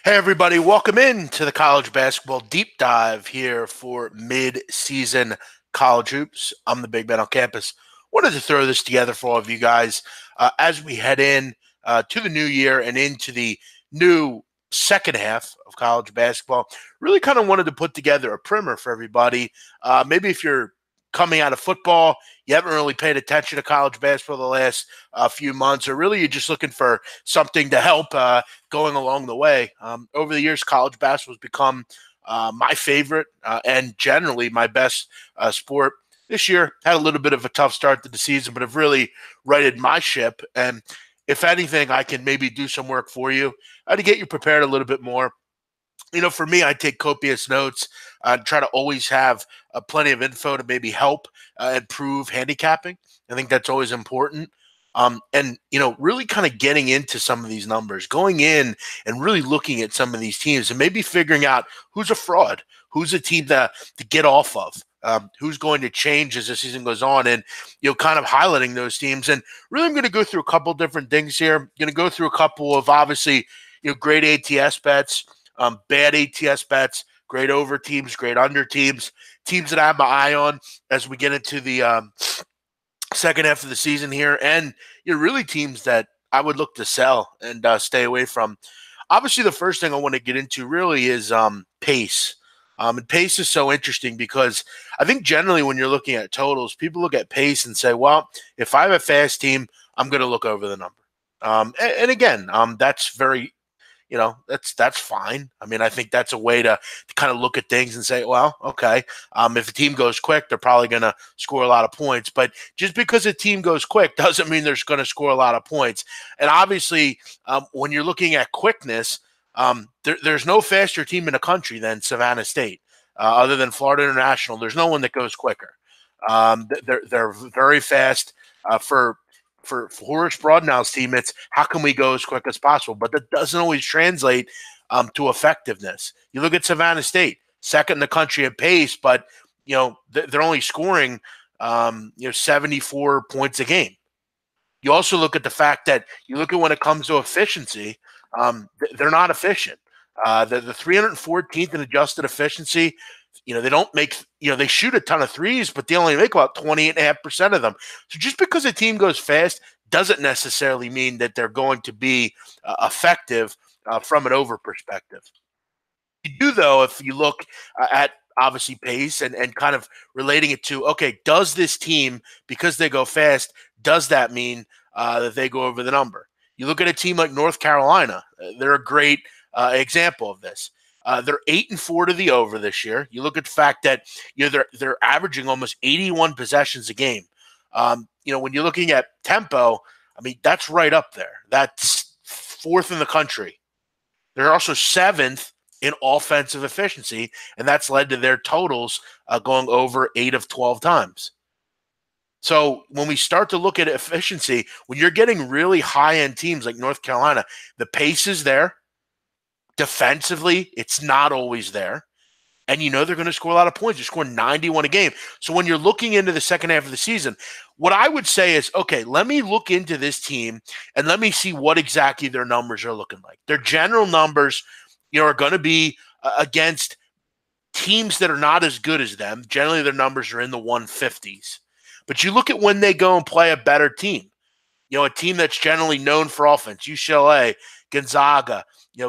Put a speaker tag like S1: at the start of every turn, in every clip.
S1: Hey, everybody, welcome in to the college basketball deep dive here for mid-season college hoops. I'm the big man on campus. Wanted to throw this together for all of you guys as we head in to the new year and into the new second half of college basketball. Really kind of wanted to put together a primer for everybody. Maybe if you're coming out of football, you haven't really paid attention to college basketball the last few months, or really you're just looking for something to help going along the way. Over the years, college basketball has become my favorite and generally my best sport. This year had a little bit of a tough start to the season, but have really righted my ship. And if anything, I can maybe do some work for you to get you prepared a little bit more. For me, I take copious notes, try to always have plenty of info to maybe help improve handicapping. I think that's always important. Really kind of getting into some of these numbers, going in and really looking at some of these teams and maybe figuring out who's a fraud, who's a team to get off of, who's going to change as the season goes on, and, kind of highlighting those teams. And really, I'm going to go through a couple different things here. I'm going to go through a couple of, obviously, great ATS bets, bad ATS bets, great over teams, great under teams, teams that I have my eye on as we get into the second half of the season here, and really teams that I would look to sell and stay away from. Obviously, the first thing I want to get into really is pace. And pace is so interesting because I think generally when you're looking at totals, people look at pace and say, well, if I have a fast team, I'm going to look over the number. And again, that's very that's fine. I mean, I think that's a way to kind of look at things and say, well, okay, if a team goes quick, they're probably going to score a lot of points. But just because a team goes quick doesn't mean they're going to score a lot of points. And obviously, when you're looking at quickness, there's no faster team in the country than Savannah State, other than Florida International. There's no one that goes quicker. They're very fast for Horace Broadnow's team. It's how can we go as quick as possible, but that doesn't always translate to effectiveness. You look at Savannah State, second in the country at pace, but they're only scoring 74 points a game. You also look at the fact that you look at when it comes to efficiency, they're not efficient. The 314th in adjusted efficiency. They don't make, they shoot a ton of threes, but they only make about 28.5% of them. So just because a team goes fast doesn't necessarily mean that they're going to be effective from an over perspective. You do, though, if you look at obviously pace and kind of relating it to, okay, does this team, because they go fast, does that mean that they go over the number? You look at a team like North Carolina, they're a great example of this. They're 8-4 to the over this year. You look at the fact that they're averaging almost 81 possessions a game. When you're looking at tempo, I mean that's right up there. That's fourth in the country. They're also seventh in offensive efficiency, and that's led to their totals going over 8 of 12 times. So when we start to look at efficiency, when you're getting really high-end teams like North Carolina, the pace is there. Defensively, it's not always there. And they're going to score a lot of points. They're scoring 91 a game. So when you're looking into the second half of the season, what I would say is, okay, let me look into this team and let me see what exactly their numbers are looking like. Their general numbers, are going to be against teams that are not as good as them. Generally, their numbers are in the 150s. But you look at when they go and play a better team, a team that's generally known for offense, UCLA, Gonzaga,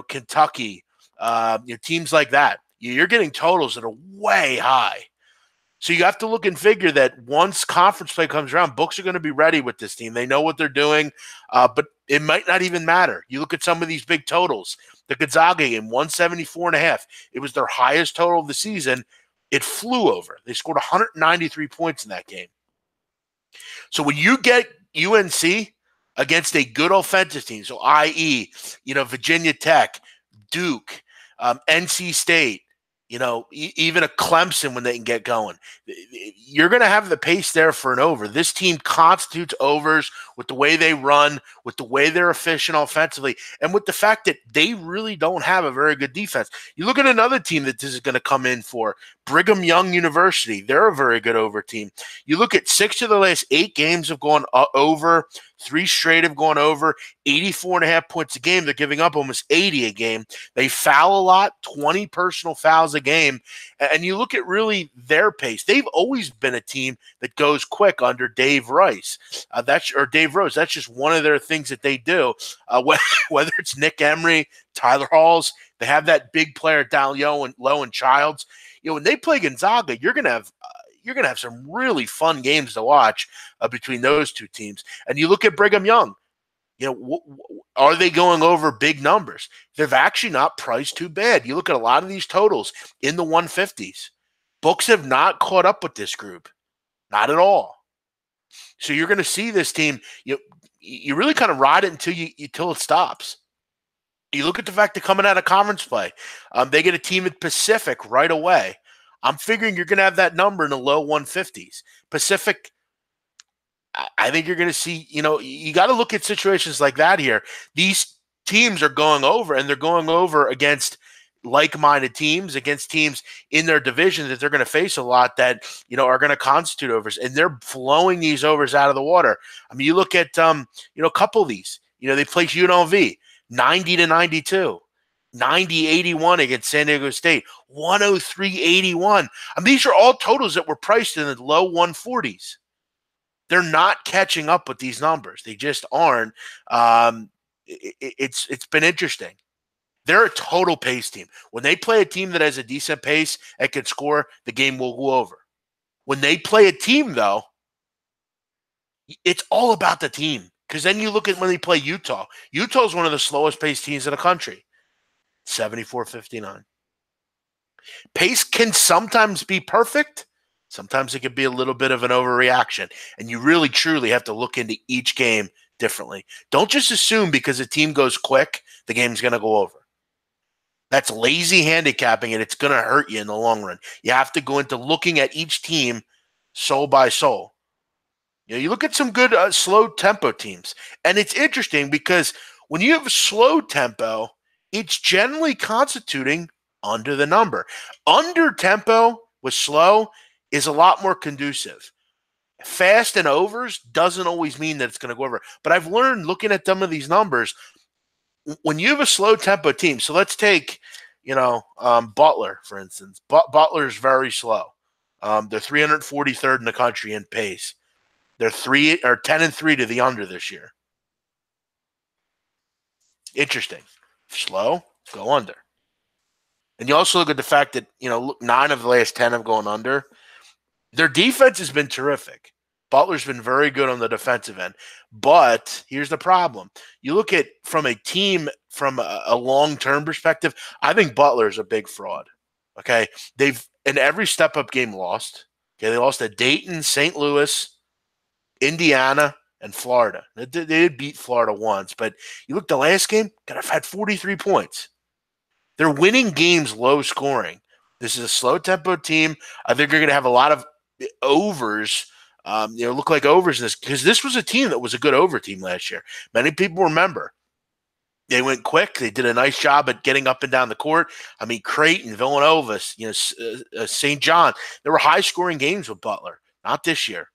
S1: Kentucky, teams like that. You're getting totals that are way high. So you have to look and figure that once conference play comes around, books are going to be ready with this team. They know what they're doing, but it might not even matter. You look at some of these big totals. The Gonzaga game, 174.5. It was their highest total of the season. It flew over. They scored 193 points in that game. So when you get UNC against a good offensive team, so i.e., Virginia Tech, Duke, NC State, even a Clemson when they can get going, you're going to have the pace there for an over. This team constitutes overs with the way they run, with the way they're efficient offensively, and with the fact that they really don't have a very good defense. You look at another team that this is going to come in for, Brigham Young University. They're a very good over team. You look at 6 of the last 8 games have gone over 3 straight have gone over 84.5 points a game. They're giving up almost 80 a game. They foul a lot, 20 personal fouls a game. And you look at really their pace. They've always been a team that goes quick under Dave Rice. Dave Rose. That's just one of their things that they do. Whether it's Nick Emery, Tyler Halls, they have that big player down low and Childs. When they play Gonzaga, you're gonna have some really fun games to watch between those two teams. And you look at Brigham Young. Are they going over big numbers? They've actually not priced too bad. You look at a lot of these totals in the 150s. Books have not caught up with this group, not at all. So you're going to see this team. You really kind of ride it until it stops. You look at the fact they're coming out of conference play. They get a team at Pacific right away. I'm figuring you're going to have that number in the low 150s. Pacific, I think you're going to see, you got to look at situations like that here. These teams are going over, and they're going over against like-minded teams, against teams in their division that they're going to face a lot that, are going to constitute overs, and they're flowing these overs out of the water. I mean, you look at, a couple of these. They place UNLV 90-92. 90-81 against San Diego State, 103-81. I mean, these are all totals that were priced in the low 140s. They're not catching up with these numbers. They just aren't. It's been interesting. They're a total pace team. When they play a team that has a decent pace and can score, the game will go over. When they play a team, though, it's all about the team. Because then you look at when they play Utah. Utah is one of the slowest paced teams in the country. 74-59. Pace can sometimes be perfect. Sometimes it can be a little bit of an overreaction. And you really, truly have to look into each game differently. Don't just assume because a team goes quick, the game's going to go over. That's lazy handicapping, and it's going to hurt you in the long run. You have to go into looking at each team soul by soul. You look at some good slow tempo teams. And it's interesting because when you have a slow tempo, it's generally constituting under the number. Under tempo with slow is a lot more conducive. Fast and overs doesn't always mean that it's going to go over. But I've learned looking at some of these numbers, when you have a slow tempo team, so let's take, Butler, for instance. Butler is very slow. They're 343rd in the country in pace. They're 10-3 to the under this year. Interesting. Slow, go under. And you also look at the fact that, 9 of the last 10 have gone under. Their defense has been terrific. Butler's been very good on the defensive end. But here's the problem. You look at from a team, from a long-term perspective, I think Butler's a big fraud. Okay? They've, in every step-up game, lost. Okay, they lost to Dayton, St. Louis, Indiana, and Florida. They did beat Florida once, but you look at the last game, could have had 43 points. They're winning games low scoring. This is a slow tempo team. I think they're going to have a lot of overs, look like overs in this, because this was a team that was a good over team last year. Many people remember. They went quick. They did a nice job at getting up and down the court. I mean, Creighton, Villanova, St. John. There were high scoring games with Butler. Not this year.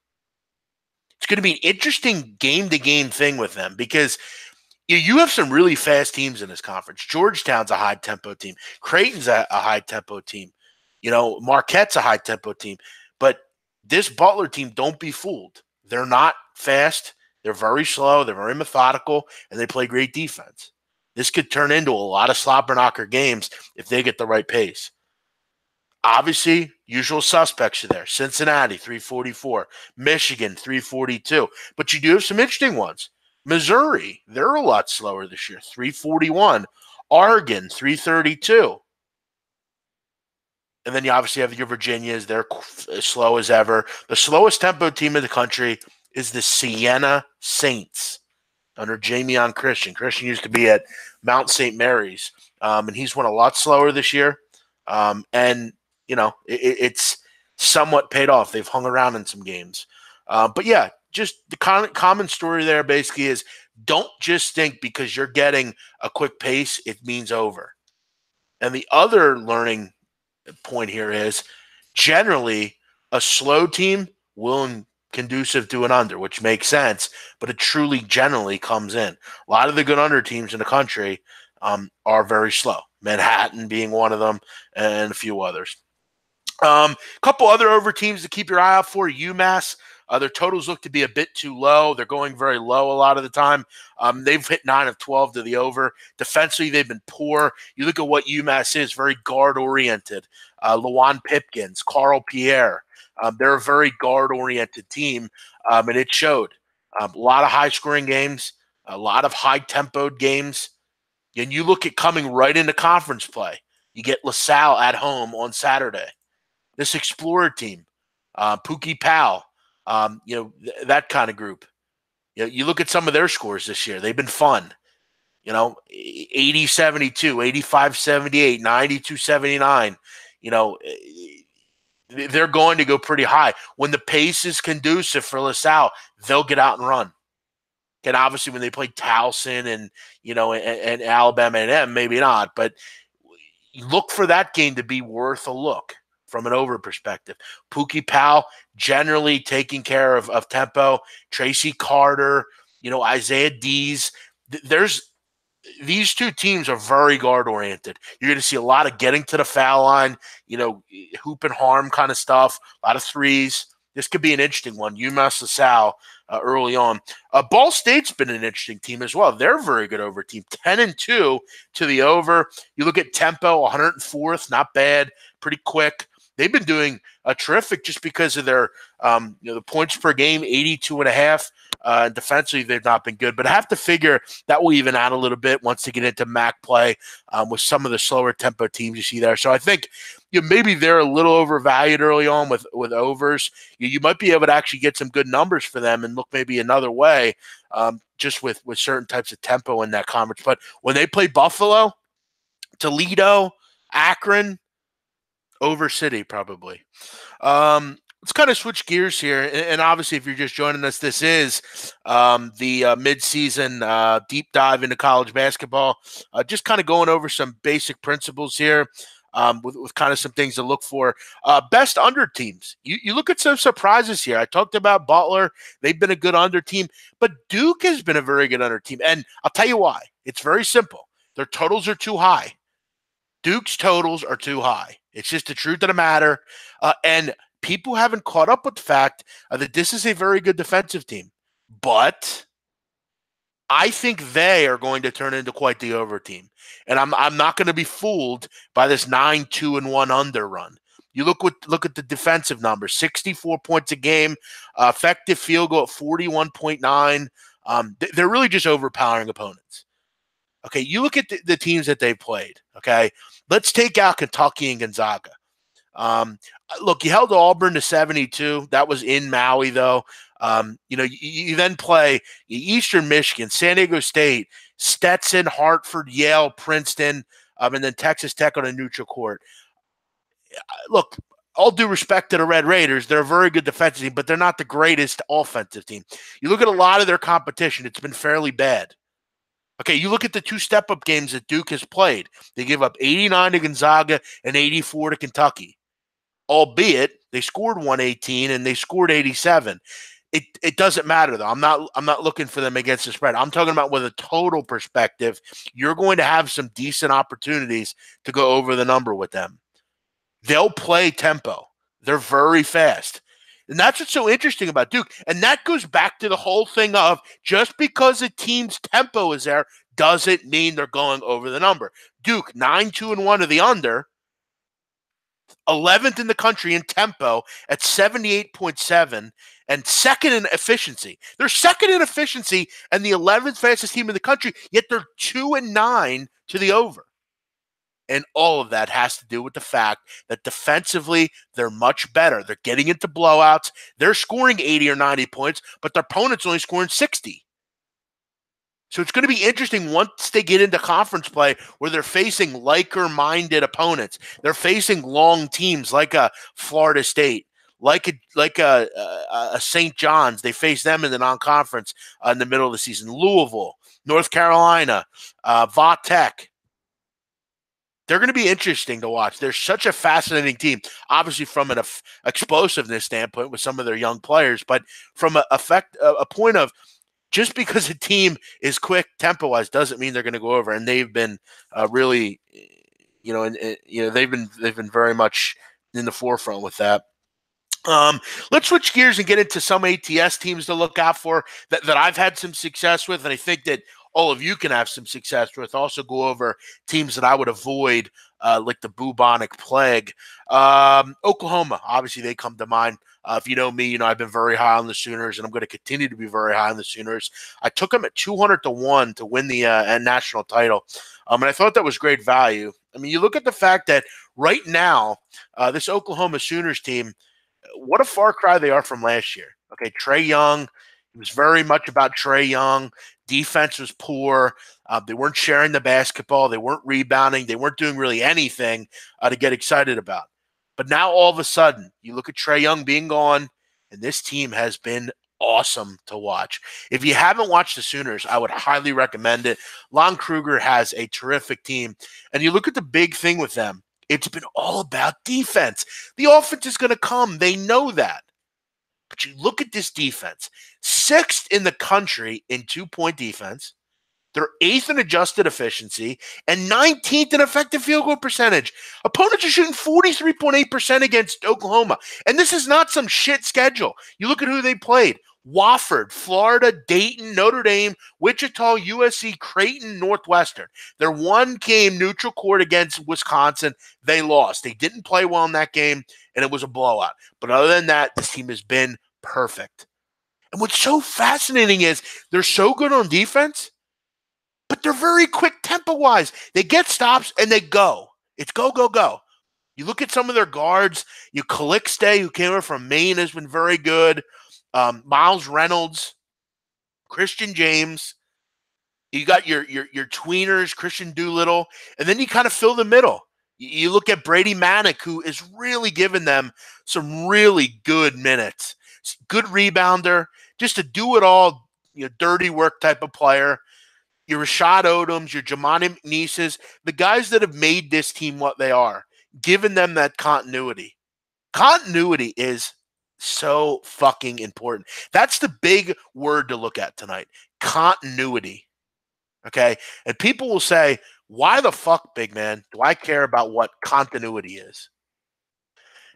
S1: It's going to be an interesting game-to-game thing with them because you have some really fast teams in this conference. Georgetown's a high-tempo team. Creighton's a high-tempo team. Marquette's a high-tempo team. But this Butler team, don't be fooled. They're not fast. They're very slow. They're very methodical, and they play great defense. This could turn into a lot of slobber-knocker games if they get the right pace. Obviously, usual suspects are there. Cincinnati, 344. Michigan, 342. But you do have some interesting ones. Missouri, they're a lot slower this year, 341. Oregon, 332. And then you obviously have your Virginias. They're as slow as ever. The slowest tempo team in the country is the Siena Saints under Jamion Christian. Christian used to be at Mount St. Mary's, and he's went a lot slower this year. It's somewhat paid off. They've hung around in some games. But yeah, just the common story there basically is don't just think because you're getting a quick pace, it means over. And the other learning point here is generally a slow team will conducive to an under, which makes sense, but it truly generally comes in. A lot of the good under teams in the country are very slow. Manhattan being one of them, and a few others. A couple other over teams to keep your eye out for. UMass. Their totals look to be a bit too low. They're going very low a lot of the time. They've hit 9 of 12 to the over. Defensively, they've been poor. You look at what UMass is, very guard-oriented. Lawan Pipkins, Carl Pierre. They're a very guard-oriented team, and it showed. A lot of high-scoring games, a lot of high-tempoed games. And you look at coming right into conference play. You get LaSalle at home on Saturday. This Explorer team, Pookie Powell, that kind of group. You look at some of their scores this year. They've been fun. 80-72, 85-78, 92-79. They're going to go pretty high. When the pace is conducive for LaSalle, they'll get out and run. And obviously when they play Towson and Alabama A&M, maybe not. But look for that game to be worth a look from an over perspective. Pookie Powell generally taking care of tempo. Tracy Carter, Isaiah Dees. These two teams are very guard-oriented. You're going to see a lot of getting to the foul line, hoop and harm kind of stuff, a lot of threes. This could be an interesting one. UMass LaSalle early on. Ball State's been an interesting team as well. They're a very good over team. 10-2 to the over. You look at tempo, 104th, not bad, pretty quick. They've been doing terrific just because of their the points per game, 82.5. Defensively, they've not been good. But I have to figure that will even out a little bit once they get into MAC play with some of the slower tempo teams you see there. So I think maybe they're a little overvalued early on with overs. You might be able to actually get some good numbers for them and look maybe another way just with certain types of tempo in that conference. But when they play Buffalo, Toledo, Akron, over City probably. Let's kind of switch gears here. And obviously, if you're just joining us, this is the mid-season deep dive into college basketball. Just kind of going over some basic principles here with kind of some things to look for. Best under teams. You look at some surprises here. I talked about Butler. They've been a good under team. But Duke has been a very good under team. And I'll tell you why. It's very simple. Their totals are too high. Duke's totals are too high. It's just the truth of the matter. And people haven't caught up with the fact that this is a very good defensive team. But I think they are going to turn into quite the over team. And I'm not going to be fooled by this 9-2-1 under run. You look at the defensive numbers, 64 points a game, effective field goal at 41.9. They're really just overpowering opponents. Okay, you look at the teams that they've played, okay? Let's take out Kentucky and Gonzaga. Look, you held Auburn to 72. That was in Maui, though. You then play Eastern Michigan, San Diego State, Stetson, Hartford, Yale, Princeton, and then Texas Tech on a neutral court. Look, all due respect to the Red Raiders, they're a very good defensive team, but they're not the greatest offensive team. You look at a lot of their competition, it's been fairly bad. Okay, you look at the two step-up games that Duke has played. They give up 89 to Gonzaga and 84 to Kentucky. Albeit they scored 118 and they scored 87. It doesn't matter though. I'm not looking for them against the spread. I'm talking about with a total perspective. You're going to have some decent opportunities to go over the number with them. They'll play tempo. They're very fast. And that's what's so interesting about Duke. And that goes back to the whole thing of just because a team's tempo is there doesn't mean they're going over the number. Duke, 9-2-1 to the under, 11th in the country in tempo at 78.7 and second in efficiency. They're second in efficiency and the 11th fastest team in the country, yet they're 2-9 to the over. And all of that has to do with the fact that defensively, they're much better. They're getting into blowouts. They're scoring 80 or 90 points, but their opponent's only scoring 60. So it's going to be interesting once they get into conference play where they're facing liker-minded opponents. They're facing long teams like a Florida State, like a St. John's. They face them in the non-conference in the middle of the season. Louisville, North Carolina, Va Tech. They're going to be interesting to watch. They're such a fascinating team, obviously from an explosiveness standpoint with some of their young players, but from a point of just because a team is quick tempo-wise doesn't mean they're going to go over. And they've been really, they've been very much in the forefront with that. Let's switch gears and get into some ATS teams to look out for that I've had some success with, and I think that all of you can have some success with. Also go over teams that I would avoid, like the bubonic plague. Oklahoma, obviously they come to mind. If you know me, you know I've been very high on the Sooners, and I'm going to continue to be very high on the Sooners. I took them at 200-1 to win the national title, and I thought that was great value. I mean, you look at the fact that right now, this Oklahoma Sooners team, what a far cry they are from last year. Okay, Trae Young, it was very much about Trae Young. Defense was poor. They weren't sharing the basketball. They weren't rebounding. They weren't doing really anything to get excited about. But now all of a sudden, you look at Trae Young being gone, and this team has been awesome to watch. If you haven't watched the Sooners, I would highly recommend it. Lon Kruger has a terrific team. And you look at the big thing with them, it's been all about defense. The offense is going to come. They know that. But you look at this defense, 6th in the country in 2-point defense. They're 8th in adjusted efficiency and 19th in effective field goal percentage. Opponents are shooting 43.8% against Oklahoma. And this is not some shit schedule. You look at who they played. Wofford, Florida, Dayton, Notre Dame, Wichita, USC, Creighton, Northwestern. Their one game neutral court against Wisconsin, they lost. They didn't play well in that game, and it was a blowout. But other than that, this team has been perfect. And what's so fascinating is they're so good on defense, but they're very quick tempo-wise. They get stops, and they go. It's go, go, go. You look at some of their guards. Calixte, who came over from Maine, has been very good. Miles Reynolds, Christian James. You got your tweeners, Christian Doolittle, and then you kind of fill the middle. You look at Brady Manick, who is really giving them some really good minutes. Good rebounder, just a do-it-all, dirty work type of player. Your Rashad Odoms, your Jamani McNeeses, the guys that have made this team what they are, giving them that continuity. Continuity is so fucking important. That's the big word to look at tonight. Continuity. Okay? And people will say, why the fuck, big man, do I care about what continuity is?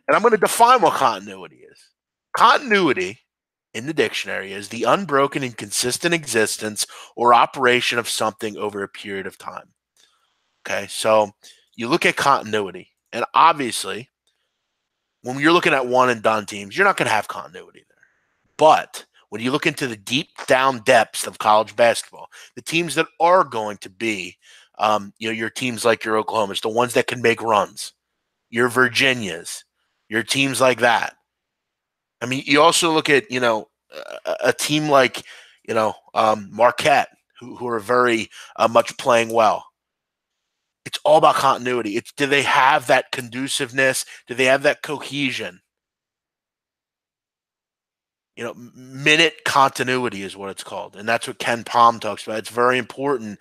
S1: And I'm going to define what continuity is. Continuity in the dictionary is the unbroken and consistent existence or operation of something over a period of time. Okay? So you look at continuity, and obviously, when you're looking at one and done teams, you're not going to have continuity there. But when you look into the deep down depths of college basketball, the teams that are going to be, your teams like your Oklahomas, the ones that can make runs, your Virginias, your teams like that. I mean, you also look at, a team like, Marquette, who are very much playing well. It's all about continuity. Do they have that conduciveness? Do they have that cohesion? Minute continuity is what it's called. And that's what Ken Palm talks about. It's very important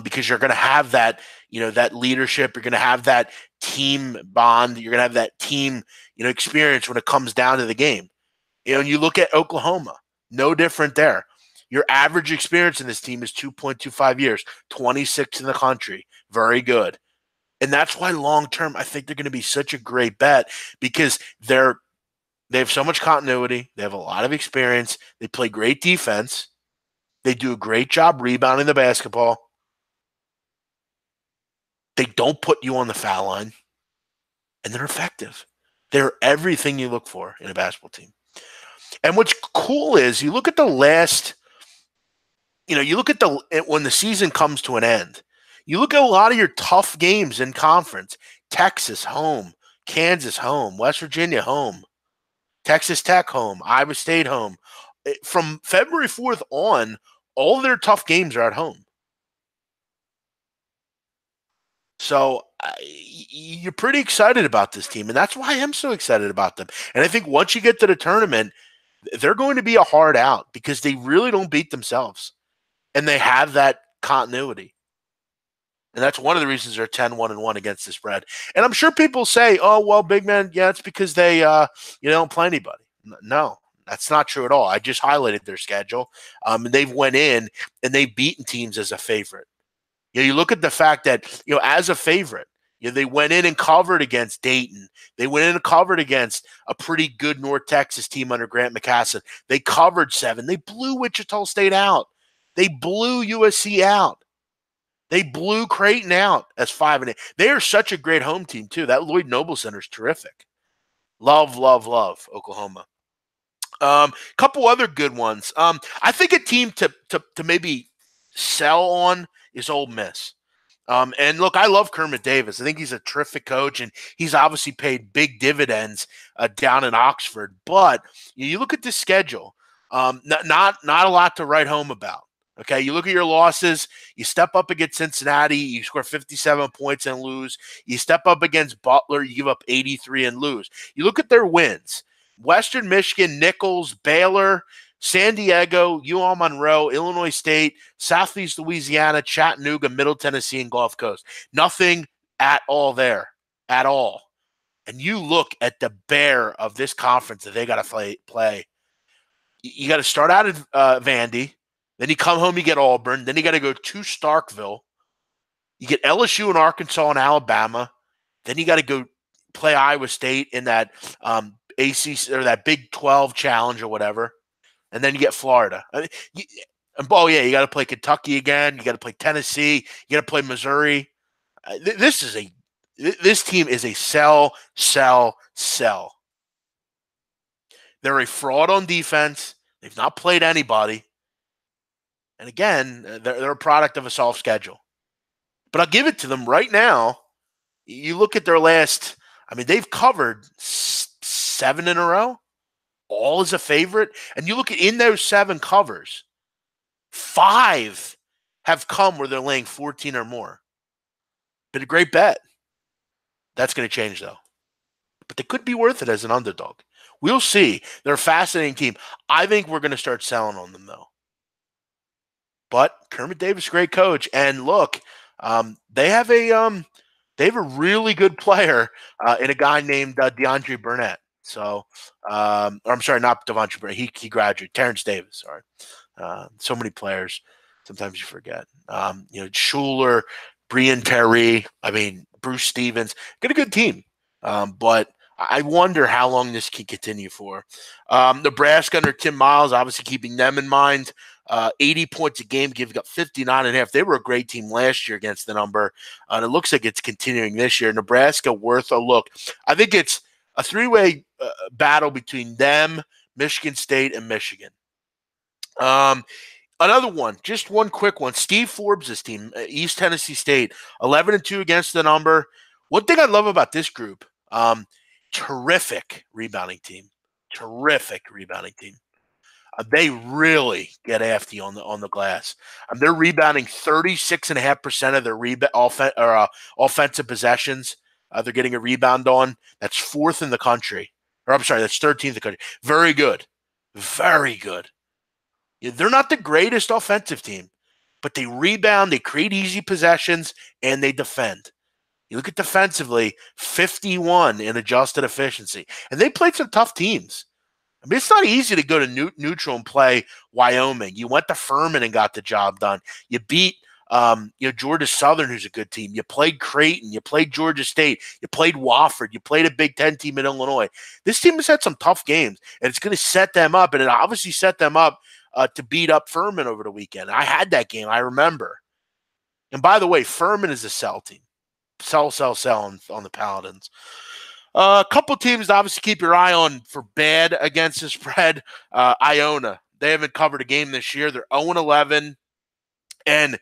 S1: because you're going to have that, that leadership. You're going to have that team bond. You're going to have that team, experience when it comes down to the game. And you look at Oklahoma, no different there. Your average experience in this team is 2.25 years, 26 in the country. Very good. And that's why long-term, I think they're going to be such a great bet because they have so much continuity. They have a lot of experience. They play great defense. They do a great job rebounding the basketball. They don't put you on the foul line. And they're effective. They're everything you look for in a basketball team. And what's cool is you look at the last, when the season comes to an end, you look at a lot of your tough games in conference. Texas home, Kansas home, West Virginia home, Texas Tech home, Iowa State home. From February 4th on, all their tough games are at home. So you're pretty excited about this team, and that's why I am so excited about them. And I think once you get to the tournament, they're going to be a hard out because they really don't beat themselves, and they have that continuity. And that's one of the reasons they're 10-1-1 against the spread. And I'm sure people say, oh, well, big man, yeah, it's because they don't play anybody. No, that's not true at all. I just highlighted their schedule. And they've went in and they've beaten teams as a favorite. You look at the fact that, as a favorite, they went in and covered against Dayton. They went in and covered against a pretty good North Texas team under Grant McCassin. They covered 7. They blew Wichita State out. They blew USC out. They blew Creighton out as 5-8. They are such a great home team, too. That Lloyd Noble Center is terrific. Love, love, love Oklahoma. Couple other good ones. I think a team to maybe sell on is Ole Miss. And look, I love Kermit Davis. I think he's a terrific coach, and he's obviously paid big dividends down in Oxford. But you look at this schedule, not a lot to write home about. Okay, you look at your losses. You step up against Cincinnati, you score 57 points and lose. You step up against Butler, you give up 83 and lose. You look at their wins: Western Michigan, Nichols, Baylor, San Diego, UL Monroe, Illinois State, Southeast Louisiana, Chattanooga, Middle Tennessee, and Gulf Coast. Nothing at all there, at all. And you look at the bear of this conference that they got to play. You got to start out at Vandy. Then you come home, you get Auburn. Then you got to go to Starkville. You get LSU and Arkansas and Alabama. Then you got to go play Iowa State in that ACC or that Big 12 challenge or whatever. And then you get Florida. You got to play Kentucky again. You got to play Tennessee. You got to play Missouri. This team is a sell. They're a fraud on defense. They've not played anybody. And again, they're a product of a soft schedule. But I'll give it to them right now. You look at their last, they've covered 7 in a row, all as a favorite. And you look at in those 7 covers, 5 have come where they're laying 14 or more. Been a great bet. That's going to change, though. But they could be worth it as an underdog. We'll see. They're a fascinating team. I think we're going to start selling on them, though. But Kermit Davis, great coach, and look, they have a really good player in a guy named DeAndre Burnett. So, I'm sorry, not Devontae Burnett. He graduated. Terrence Davis. Sorry. So many players. Sometimes you forget. Schuler, Brian Terry. Bruce Stevens. Got a good team. But I wonder how long this can continue for. Nebraska under Tim Miles, obviously keeping them in mind. 80 points a game, giving up 59.5. They were a great team last year against the number, and it looks like it's continuing this year. Nebraska worth a look. I think it's a 3-way battle between them, Michigan State, and Michigan. Another one, just one quick one. Steve Forbes' team, East Tennessee State, 11-2 against the number. One thing I love about this group, terrific rebounding team. They really get after you on the glass. They're rebounding 36.5% of their offensive possessions. They're getting a rebound on. That's 4th in the country. That's 13th in the country. Very good. Very good. They're not the greatest offensive team, but they rebound, they create easy possessions, and they defend. You look at defensively, 51 in adjusted efficiency. And they played some tough teams. It's not easy to go to neutral and play Wyoming. You went to Furman and got the job done. You beat Georgia Southern, who's a good team. You played Creighton. You played Georgia State. You played Wofford. You played a Big Ten team in Illinois. This team has had some tough games, and it's going to set them up, and it obviously set them up to beat up Furman over the weekend. I had that game. I remember. And by the way, Furman is a sell team. Sell on the Paladins. A couple teams to obviously keep your eye on for bad against the spread. Iona. They haven't covered a game this year. They're 0-11. And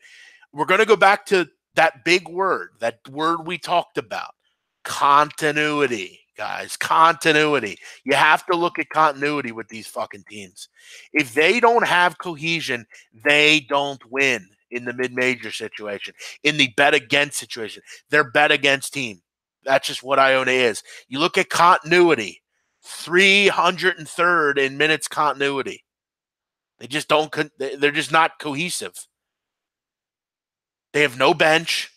S1: we're going to go back to that big word, that word we talked about. Continuity, guys. Continuity. You have to look at continuity with these fucking teams. If they don't have cohesion, they don't win in the mid-major situation, in the bet against situation. They're bet against team. That's just what Iona is. You look at continuity, 303rd in minutes continuity. They just don't. They're just not cohesive. They have no bench.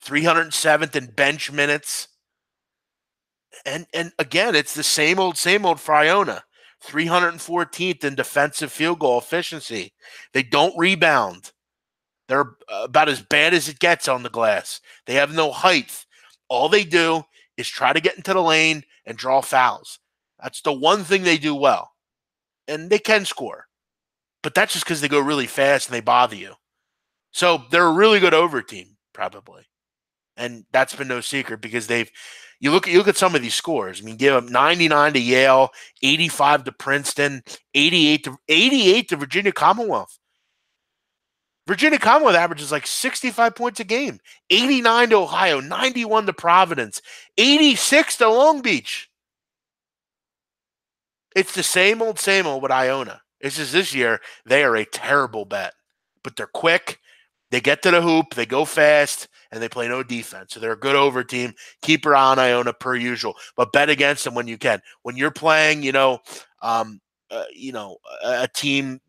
S1: 307th in bench minutes. And again, it's the same old for Iona. 314th in defensive field goal efficiency. They don't rebound. They're about as bad as it gets on the glass. They have no height. All they do is try to get into the lane and draw fouls. That's the one thing they do well. And they can score. But that's just because they go really fast and they bother you. So they're a really good over team, probably. And that's been no secret because you look at some of these scores. I mean, give up 99 to Yale, 85 to Princeton, 88 to Virginia Commonwealth. Virginia Commonwealth averages like 65 points a game. 89 to Ohio, 91 to Providence, 86 to Long Beach. It's the same old with Iona. It's just this year, they are a terrible bet. But they're quick. They get to the hoop. They go fast. And they play no defense. So they're a good over team. Keep your eye on Iona per usual. But bet against them when you can. When you're playing, a team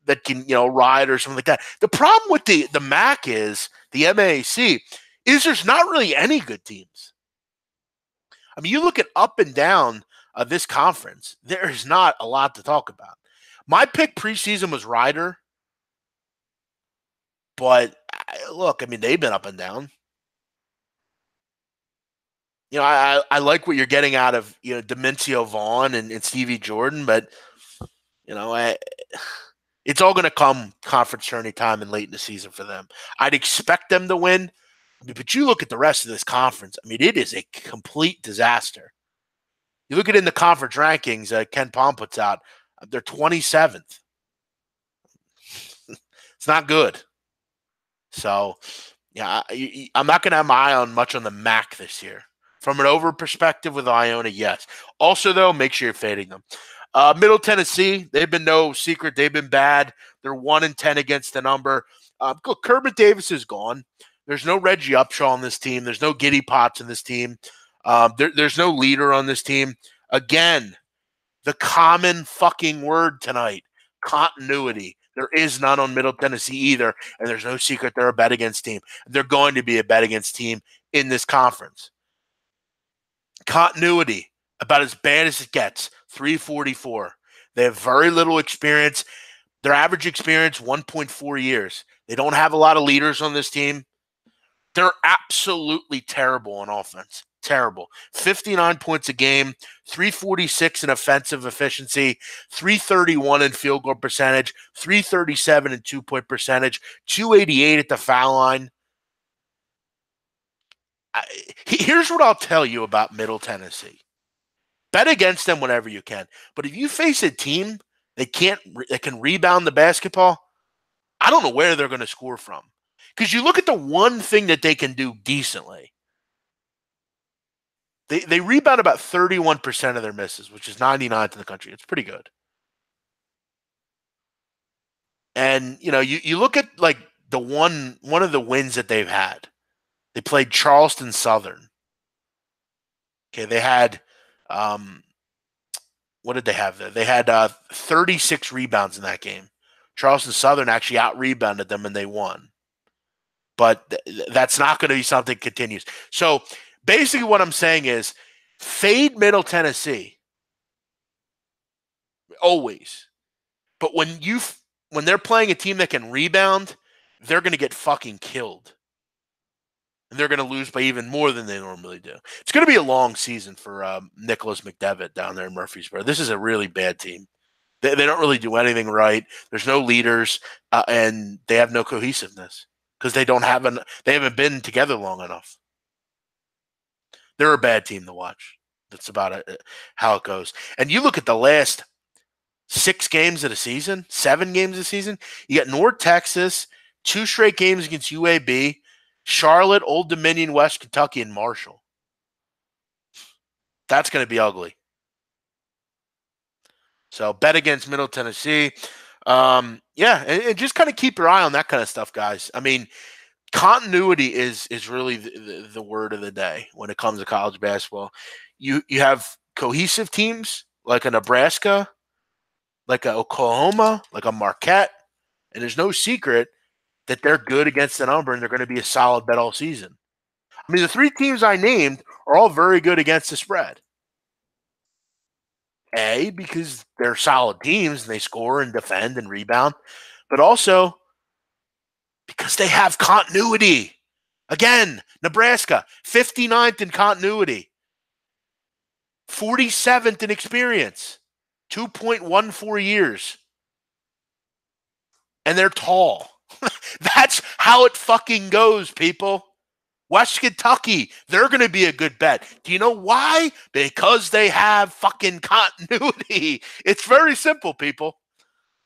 S1: that can, ride or something like that. The problem with the MAC is, the MAAC, is there's not really any good teams. I mean, you look at up and down this conference, there's not a lot to talk about. My pick preseason was Rider. But look, I mean, they've been up and down. I like what you're getting out of, Demencio Vaughn and Stevie Jordan, but, it's all going to come conference tourney time and late in the season for them. I'd expect them to win, but you look at the rest of this conference. I mean, it is a complete disaster. You look at it in the conference rankings, Ken Palm puts out, they're 27th. It's not good. So, yeah, I'm not going to have my eye on much on the MAC this year. From an over perspective with Iona, yes. Also, though, make sure you're fading them. Middle Tennessee, they've been no secret. They've been bad. They're 1-10 against the number. Look, Kermit Davis is gone. There's no Reggie Upshaw on this team. There's no Giddy Potts in this team. There's no leader on this team. Again, the common fucking word tonight, continuity. There is none on Middle Tennessee either, and there's no secret they're a bet against team. They're going to be a bet against team in this conference. Continuity, about as bad as it gets, 344. They have very little experience. Their average experience, 1.4 years. They don't have a lot of leaders on this team. They're absolutely terrible on offense. Terrible. 59 points a game, 346 in offensive efficiency, 331 in field goal percentage, 337 in two-point percentage, 288 at the foul line. Here's what I'll tell you about Middle Tennessee. Bet against them whenever you can. But if you face a team that can rebound the basketball, I don't know where they're going to score from. Because you look at the one thing that they can do decently. They rebound about 31% of their misses, which is 99th in the country. It's pretty good. And, you look at like the one of the wins that they've had. They played Charleston Southern. Okay, they had what did they have there? They had 36 rebounds in that game. Charleston Southern actually out-rebounded them and they won. But that's not going to be something that continues. So basically what I'm saying is fade Middle Tennessee. Always. But when they're playing a team that can rebound, they're going to get fucking killed. And they're going to lose by even more than they normally do. It's going to be a long season for Nicholas McDevitt down there in Murfreesboro. This is a really bad team. They don't really do anything right. There's no leaders, and they have no cohesiveness because they haven't been together long enough. They're a bad team to watch. That's about how it goes. And you look at the last 6 games of the season, 7 games of the season. You got North Texas, 2 straight games against UAB, Charlotte, Old Dominion, West Kentucky, and Marshall. That's going to be ugly. So bet against Middle Tennessee. And just kind of keep your eye on that kind of stuff, guys. I mean, continuity is really the word of the day when it comes to college basketball. You have cohesive teams like a Nebraska, like a Oklahoma, like a Marquette, and there's no secret that they're good against the number and they're going to be a solid bet all season. I mean, the three teams I named are all very good against the spread. A, because they're solid teams and they score and defend and rebound, but also because they have continuity. Again, Nebraska, 59th in continuity, 47th in experience, 2.14 years. And they're tall. That's how it fucking goes, people. West Kentucky, they're going to be a good bet. Do you know why? Because they have fucking continuity. It's very simple, people.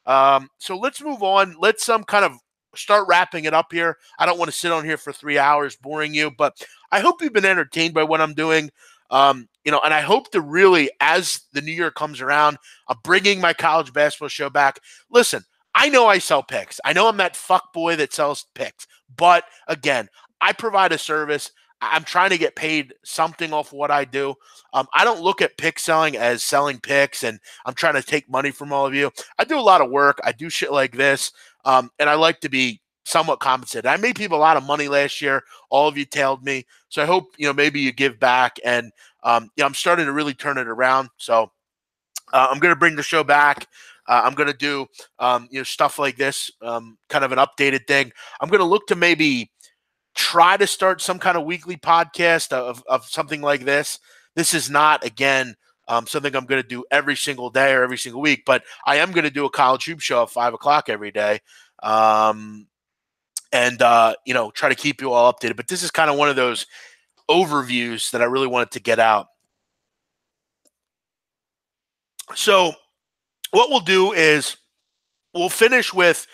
S1: So let's move on. Let's kind of start wrapping it up here. I don't want to sit on here for 3 hours boring you, but I hope you've been entertained by what I'm doing. And I hope to really, as the new year comes around, I'm bringing my college basketball show back. Listen, I know I sell picks. I know I'm that fuck boy that sells picks. But again, I provide a service. I'm trying to get paid something off what I do. I don't look at pick selling as selling picks and I'm trying to take money from all of you. I do a lot of work. I do shit like this. And I like to be somewhat compensated. I made people a lot of money last year. All of you tailed me. So I hope, maybe you give back. And, I'm starting to really turn it around. So I'm going to bring the show back. I'm going to do, stuff like this, kind of an updated thing. I'm going to look to maybe try to start some kind of weekly podcast of something like this. This is not, again, something I'm going to do every single day or every single week, but I am going to do a college hoop show at 5:00 every day. And try to keep you all updated. But this is kind of one of those overviews that I really wanted to get out. So what we'll do is we'll finish with,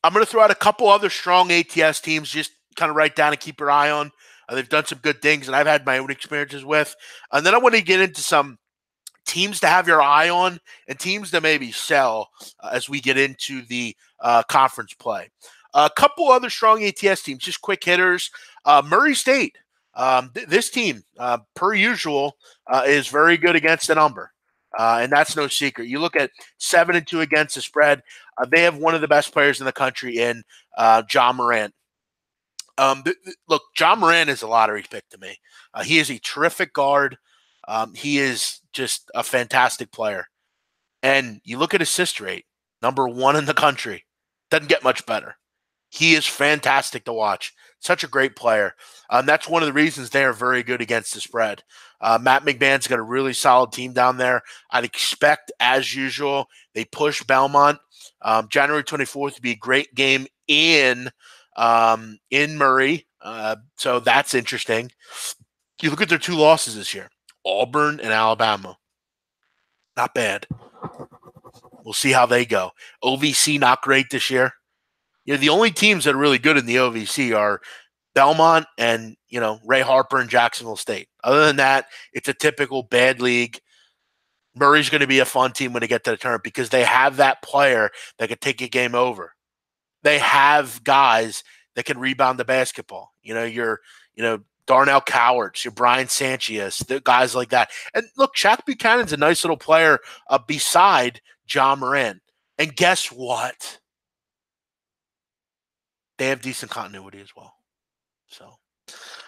S1: I'm going to throw out a couple other strong ATS teams, just kind of write down and keep your eye on. They've done some good things, and I've had my own experiences with. And then I want to get into some teams to have your eye on and teams to maybe sell as we get into the conference play. A couple other strong ATS teams, just quick hitters. Murray State. This team, per usual, is very good against the number. And that's no secret. You look at 7-2 against the spread. They have one of the best players in the country in John Morant. Look, John Morant is a lottery pick to me. He is a terrific guard. He is just a fantastic player. And you look at assist rate, number 1 in the country. Doesn't get much better. He is fantastic to watch. Such a great player. That's one of the reasons they are very good against the spread. Matt McMahon's got a really solid team down there. I'd expect, as usual, they push Belmont. January 24th to be a great game in Murray. So that's interesting. You look at their 2 losses this year, Auburn and Alabama. Not bad. We'll see how they go. OVC, not great this year. The only teams that are really good in the OVC are Belmont and, Ray Harper and Jacksonville State. Other than that, it's a typical bad league. Murray's going to be a fun team when they get to the tournament because they have that player that could take a game over. They have guys that can rebound the basketball. Your Darnell Cowards, your Brian Sanchez, the guys like that. And look, Shaq Buchanan's a nice little player beside John Morant. And guess what? They have decent continuity as well. So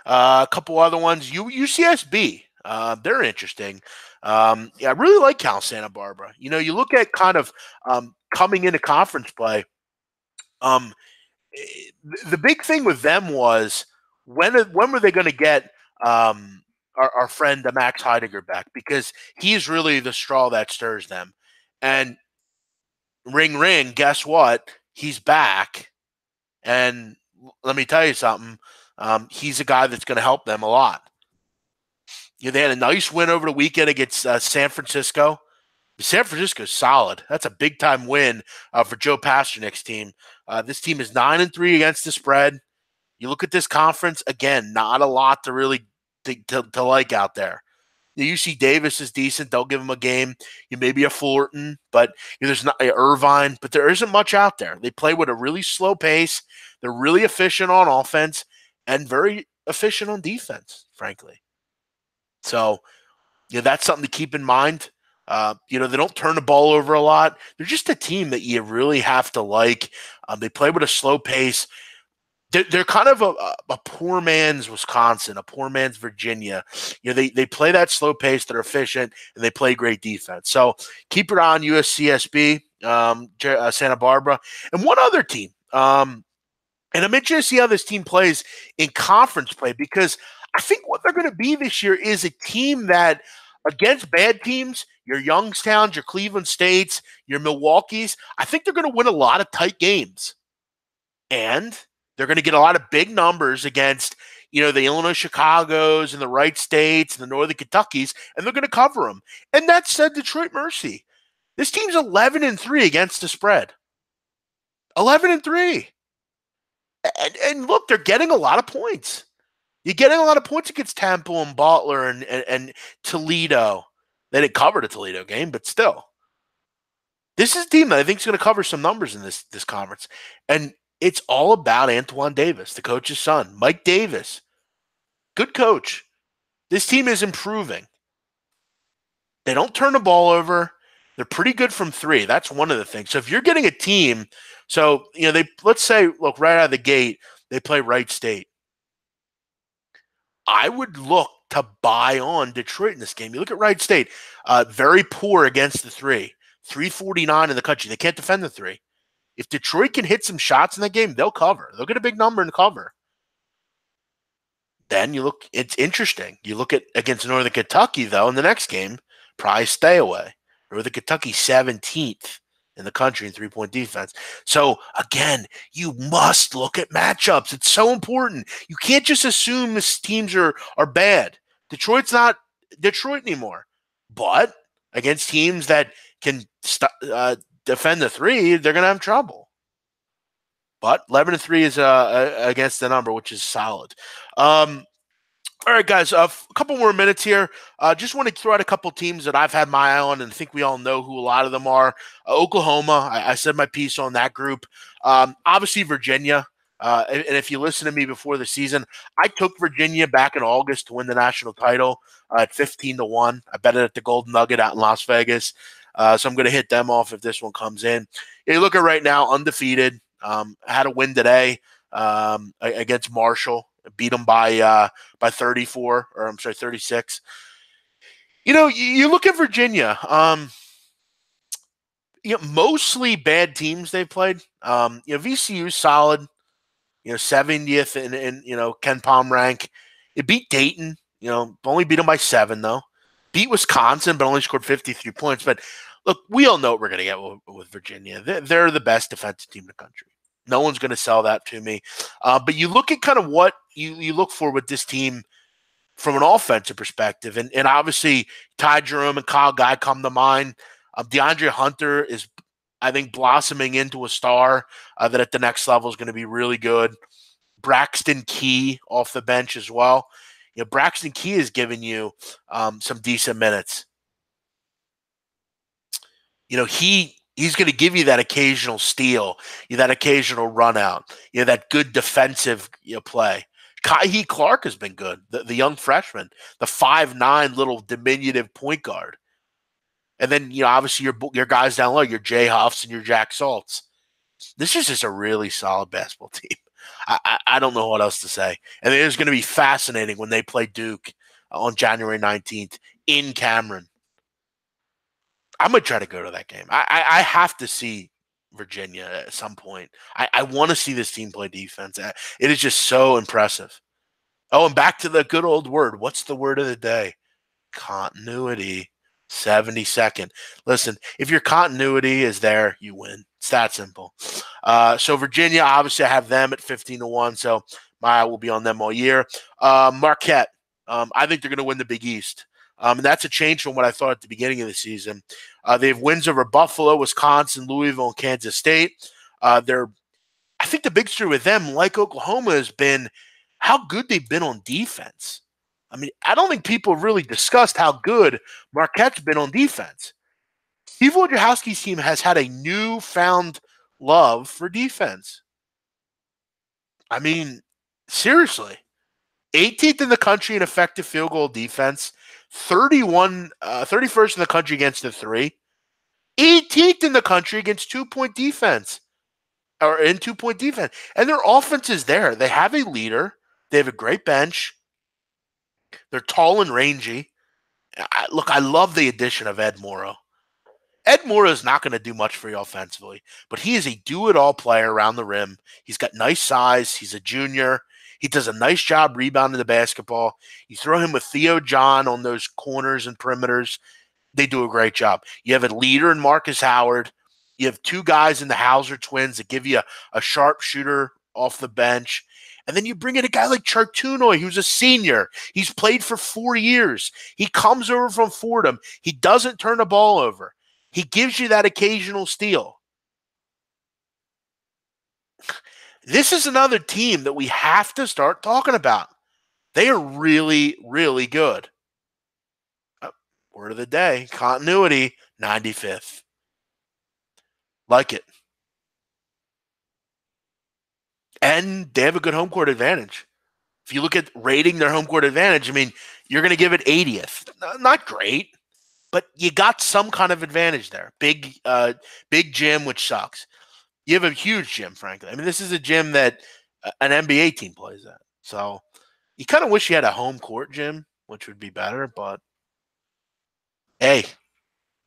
S1: a couple other ones. UCSB, they're interesting. I really like Cal Santa Barbara. You look at kind of coming into conference play. The big thing with them was when were they going to get our friend Max Heidegger back, because he's really the straw that stirs them. And ring, ring, guess what? He's back. And let me tell you something. He's a guy that's going to help them a lot. They had a nice win over the weekend against San Francisco. San Francisco's solid. That's a big-time win for Joe Pasternak's team. This team is 9-3 against the spread. You look at this conference, again, not a lot to really to like out there. The UC Davis is decent. They'll give them a game. You maybe a Fullerton, but there's not Irvine, but there isn't much out there. They play with a really slow pace. They're really efficient on offense and very efficient on defense, frankly. So, that's something to keep in mind. They don't turn the ball over a lot. They're just a team that you really have to like. They play with a slow pace. they're kind of a poor man's Wisconsin, a poor man's Virginia. They play that slow pace, they're efficient, and they play great defense. So keep your eye on USCSB, Santa Barbara, and one other team. And I'm interested to see how this team plays in conference play, because I think what they're going to be this year is a team that, against bad teams, your Youngstowns, your Cleveland States, your Milwaukees, I think they're going to win a lot of tight games. And they're going to get a lot of big numbers against, the Illinois Chicagos and the Wright States and the Northern Kentuckys, and they're going to cover them. And that said, Detroit Mercy. This team's 11-3 against the spread. 11-3. And look, they're getting a lot of points. You're getting a lot of points against Temple and Butler and Toledo. They didn't cover the Toledo game, but still. This is a team that I think is going to cover some numbers in this conference. And it's all about Antoine Davis, the coach's son. Mike Davis, good coach. This team is improving. They don't turn the ball over. They're pretty good from three. That's one of the things. So if you're getting a team, let's say, look, right out of the gate, they play Wright State. I would look to buy on Detroit in this game. You look at Wright State, very poor against the three, 349 in the country. They can't defend the three. If Detroit can hit some shots in that game, they'll cover. They'll get a big number and cover. Then it's interesting. You look at against Northern Kentucky, though, in the next game, probably stay away. Northern Kentucky 17th in the country in three-point defense. So, again, you must look at matchups. It's so important. You can't just assume these teams are bad. Detroit's not Detroit anymore. But against teams that can defend the three, they're going to have trouble. But 11-3 is against the number, which is solid. All right, guys, a couple more minutes here. Just want to throw out a couple teams that I've had my eye on, and I think we all know who a lot of them are. Oklahoma, I said my piece on that group. Obviously, Virginia. And if you listen to me before the season, I took Virginia back in August to win the national title at 15-1. I bet it at the Golden Nugget out in Las Vegas. So I'm going to hit them off if this one comes in. You look at right now, undefeated. Had a win today against Marshall. Beat them by 34, or I'm sorry, 36. You look at Virginia. Mostly bad teams they've played. VCU's solid. 70th in Ken Palm rank. It beat Dayton. Only beat them by 7 though. Beat Wisconsin, but only scored 53 points. But look, we all know what we're going to get with Virginia. They're the best defensive team in the country. No one's going to sell that to me. But you look at kind of what you look for with this team from an offensive perspective. And obviously, Ty Jerome and Kyle Guy come to mind. DeAndre Hunter is, I think, blossoming into a star that at the next level is going to be really good. Braxton Key off the bench as well. Braxton Key is giving you some decent minutes. He's going to give you that occasional steal, that occasional run out, that good defensive play. Kaihi Clark has been good, the young freshman, the 5'9" little diminutive point guard. And then, obviously your guys down low, your Jay Huffs and your Jack Salts. This is just a really solid basketball team. I don't know what else to say. And it is going to be fascinating when they play Duke on January 19th in Cameron. I'm going to try to go to that game. I have to see Virginia at some point. I want to see this team play defense. It is just so impressive. Oh, and back to the good old word. What's the word of the day? Continuity. 72nd. Listen, if your continuity is there, you win. It's that simple. So Virginia, obviously I have them at 15-1, so my eye will be on them all year. Marquette, I think they're going to win the Big East. And that's a change from what I thought at the beginning of the season. They have wins over Buffalo, Wisconsin, Louisville, and Kansas State. I think the big story with them, like Oklahoma, has been how good they've been on defense. I mean, I don't think people have really discussed how good Marquette's been on defense. Steve Wojciechowski's team has had a newfound love for defense. I mean, seriously. 18th in the country in effective field goal defense, 31st in the country against the three, 18th in the country against 2-point defense. or in 2-point defense. And their offense is there. They have a leader. They have a great bench. They're tall and rangy. Look, I love the addition of Ed Morrow. Ed Morrow is not going to do much for you offensively, but he is a do-it-all player around the rim. He's got nice size. He's a junior. He does a nice job rebounding the basketball. You throw him with Theo John on those corners and perimeters, they do a great job. You have a leader in Marcus Howard. You have two guys in the Hauser twins that give you a sharpshooter off the bench. And then you bring in a guy like Chartunoy, who's a senior. He's played for 4 years. He comes over from Fordham. He doesn't turn the ball over. He gives you that occasional steal. This is another team that we have to start talking about. They are really, really good. Word of the day, continuity, 95th. Like it. And they have a good home court advantage. If you look at rating their home court advantage, I mean, you're going to give it 80th. Not great, but you got some kind of advantage there. Big gym, which sucks. You have a huge gym, frankly. I mean, this is a gym that an NBA team plays at. So you kind of wish you had a home court gym, which would be better. But, hey,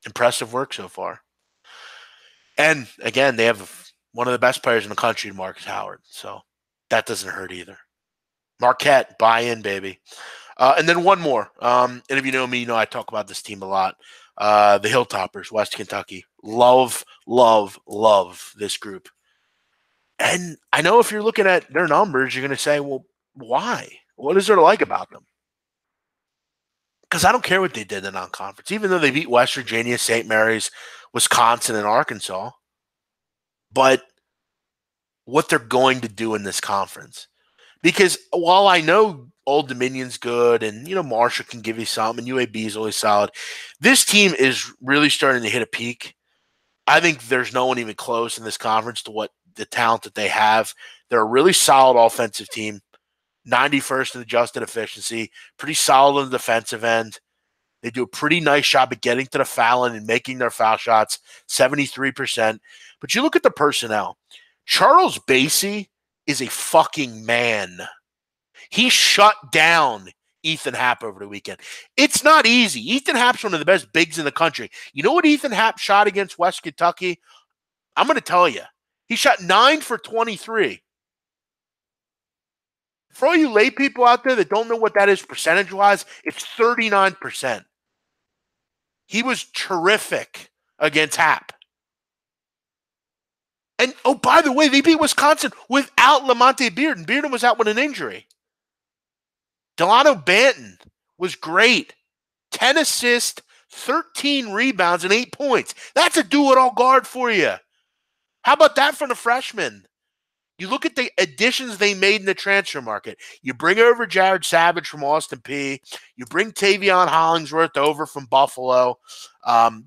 S1: impressive work so far. And, again, they have one of the best players in the country, Marcus Howard. So that doesn't hurt either. Marquette, buy in, baby. And then one more. And if you know me, you know I talk about this team a lot. The Hilltoppers, West Kentucky. Love, love, love this group. And I know if you're looking at their numbers, you're going to say, well, why? What is there to like about them? Because I don't care what they did in the non-conference. Even though they beat West Virginia, St. Mary's, Wisconsin, and Arkansas. But what they're going to do in this conference. Because while I know Old Dominion's good and, you know, Marshall can give you some and UAB is always solid, this team is really starting to hit a peak. I think there's no one even close in this conference to what the talent that they have. They're a really solid offensive team, 91st in adjusted efficiency, pretty solid on the defensive end. They do a pretty nice job at getting to the foul line and making their foul shots, 73%. But you look at the personnel. Charles Basie is a fucking man. He shut down Ethan Happ over the weekend. It's not easy. Ethan Happ's one of the best bigs in the country. You know what Ethan Happ shot against West Kentucky? I'm going to tell you. He shot 9 for 23. For all you lay people out there that don't know what that is percentage-wise, it's 39%. He was terrific against Happ. And, oh, by the way, they beat Wisconsin without Lamonte Bearden. Bearden was out with an injury. Delano Banton was great. 10 assists, 13 rebounds, and 8 points. That's a do-it-all guard for you. How about that from the freshman? You look at the additions they made in the transfer market. You bring over Jared Savage from Austin Peay. You bring Tavion Hollingsworth over from Buffalo.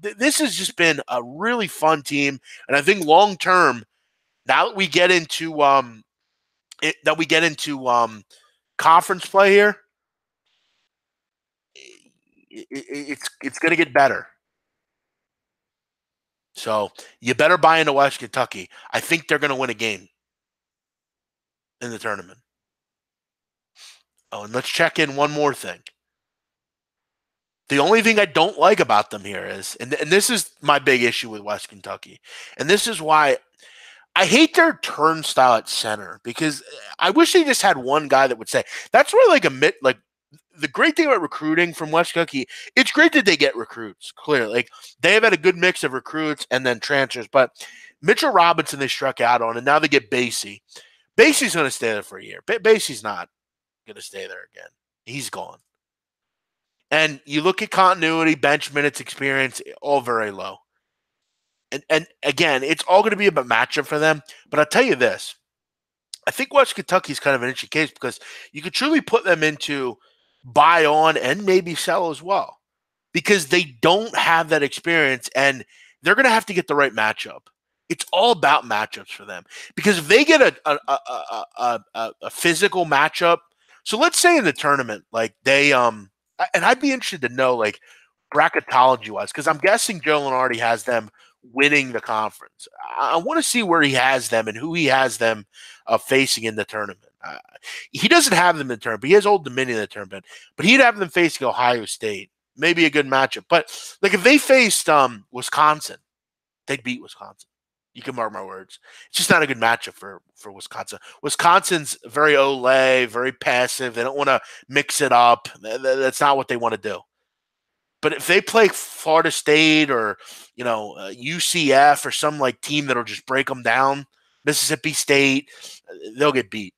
S1: This has just been a really fun team, and I think long term, now that we get into conference play here, it's going to get better. So you better buy into West Kentucky. I think they're going to win a game in the tournament. Oh, and let's check in one more thing. The only thing I don't like about them here is, and this is my big issue with West Kentucky, and this is why I hate their turnstile at center, because I wish they just had one guy that would say, that's where the great thing about recruiting from West Kentucky, it's great that they get recruits, clearly. Like, they have had a good mix of recruits and then transfers, but Mitchell Robinson they struck out on, and now they get Basie. Basie's going to stay there for a year. Basie's not going to stay there again. He's gone. And you look at continuity, bench minutes, experience, all very low. And again, it's all going to be about matchup for them. But I'll tell you this. I think West Kentucky's kind of an interesting case because you could truly put them into buy on and maybe sell as well, because they don't have that experience and they're going to have to get the right matchup. It's all about matchups for them, because if they get a physical matchup, so let's say in the tournament, like they and I'd be interested to know, like, bracketology wise, because I'm guessing Joe Lenardi has them winning the conference. I want to see where he has them and who he has them facing in the tournament. He doesn't have them in the tournament. He has Old Dominion in the tournament, but he'd have them facing Ohio State. Maybe a good matchup. But like if they faced Wisconsin, they'd beat Wisconsin. You can mark my words. It's just not a good matchup for Wisconsin. Wisconsin's very Olay, very passive. They don't want to mix it up. That's not what they want to do. But if they play Florida State or UCF or some like team that'll just break them down, Mississippi State, they'll get beat.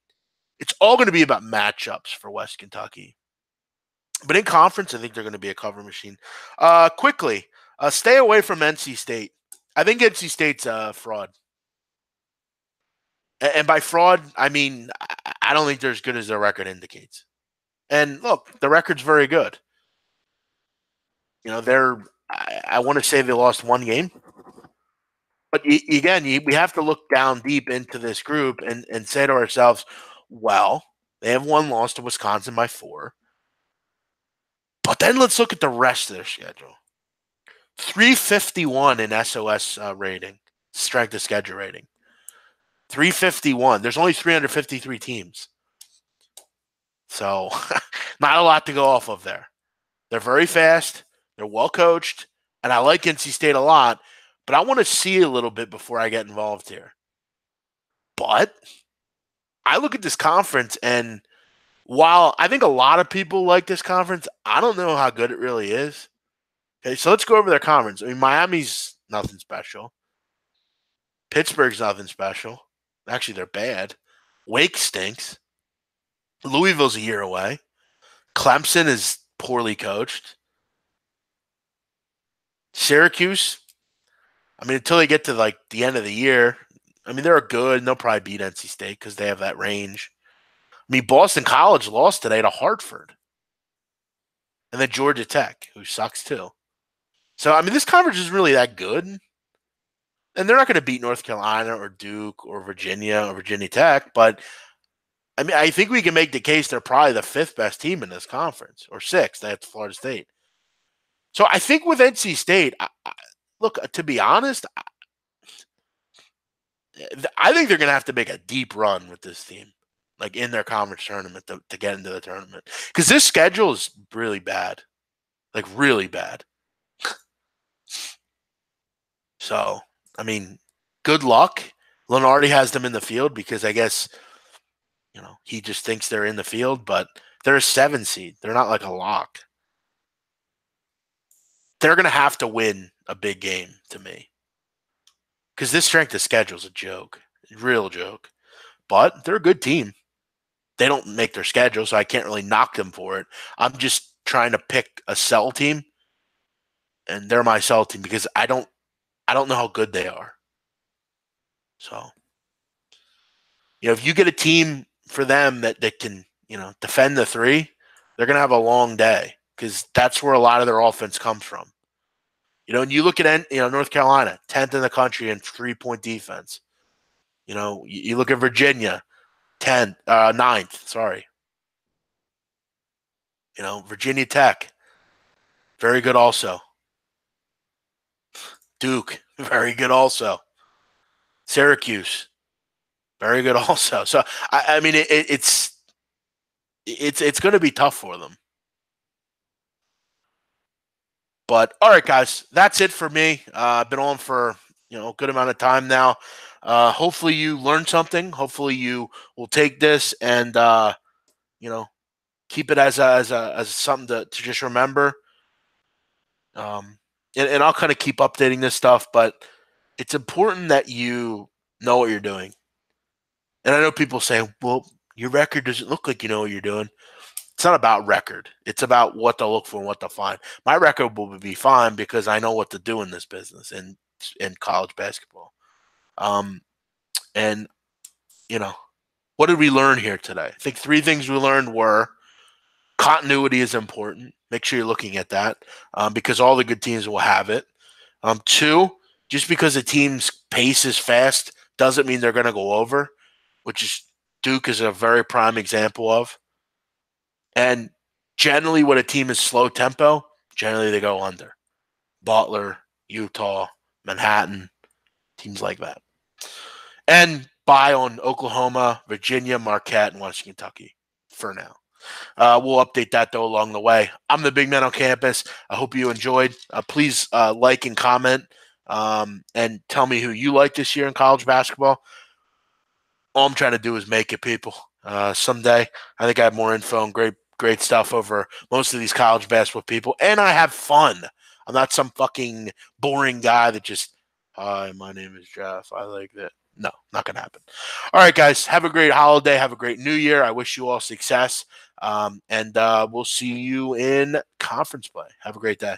S1: It's all going to be about matchups for West Kentucky. But in conference, I think they're going to be a cover machine. Quickly, stay away from NC State. I think NC State's fraud. And by fraud, I mean, I don't think they're as good as their record indicates. And look, the record's very good. I want to say they lost one game. But again, we have to look down deep into this group and say to ourselves, well, they have one loss to Wisconsin by 4. But then let's look at the rest of their schedule. 351 in SOS rating, strength of schedule rating. 351. There's only 353 teams. So not a lot to go off of there. They're very fast. They're well coached. And I like NC State a lot. But I want to see a little bit before I get involved here. But I look at this conference, and while I think a lot of people like this conference, I don't know how good it really is. Okay, so let's go over their conference. I mean, Miami's nothing special. Pittsburgh's nothing special. Actually, they're bad. Wake stinks. Louisville's a year away. Clemson is poorly coached. Syracuse, I mean, until they get to like the end of the year, I mean, they're good, and they'll probably beat NC State because they have that range. I mean, Boston College lost today to Hartford. And then Georgia Tech, who sucks too. So, I mean, this conference is really that good. And they're not going to beat North Carolina or Duke or Virginia Tech. But, I mean, I think we can make the case they're probably the 5th best team in this conference, or 6th. That's Florida State. So, I think with NC State, look, to be honest, I think they're going to have to make a deep run with this team, like in their conference tournament to get into the tournament. Because this schedule is really bad, like really bad. So, I mean, good luck. Lenardi has them in the field because I guess, he just thinks they're in the field, but they're a 7 seed. They're not like a lock. They're going to have to win a big game to me. Because this strength of schedule is a joke, a real joke. But they're a good team. They don't make their schedule, so I can't really knock them for it. I'm just trying to pick a sell team, and they're my sell team because I don't know how good they are. So, if you get a team for them that can, defend the 3, they're going to have a long day because that's where a lot of their offense comes from. And you look at North Carolina, 10th in the country in 3-point defense. You look at Virginia, 9th, sorry. Virginia Tech, very good also. Duke, very good also. Syracuse, very good also. So, I mean, it's going to be tough for them. But, all right, guys, that's it for me. I've been on for, a good amount of time now. Hopefully you learned something. Hopefully you will take this and, keep it as something to just remember. And I'll kind of keep updating this stuff, but it's important that you know what you're doing. And I know people say, well, your record doesn't look like you know what you're doing. It's not about record. It's about what to look for and what to find. My record will be fine because I know what to do in this business in college basketball. And, what did we learn here today? I think 3 things we learned were continuity is important. Make sure you're looking at that because all the good teams will have it. 2, just because a team's pace is fast doesn't mean they're going to go over, which is Duke is a very prime example of. And generally when a team is slow tempo, generally they go under. Butler, Utah, Manhattan, teams like that. And buy on Oklahoma, Virginia, Marquette, and Western Kentucky for now. We'll update that, though, along the way. I'm the big man on campus. I hope you enjoyed. Please like and comment and tell me who you like this year in college basketball. All I'm trying to do is make it, people. Someday, I think I have more info and great stuff over most of these college basketball people, and I have fun. I'm not some fucking boring guy that just, hi, my name is Jeff. I like that. No, not going to happen. All right, guys, have a great holiday. Have a great new year. I wish you all success. And we'll see you in conference play. Have a great day.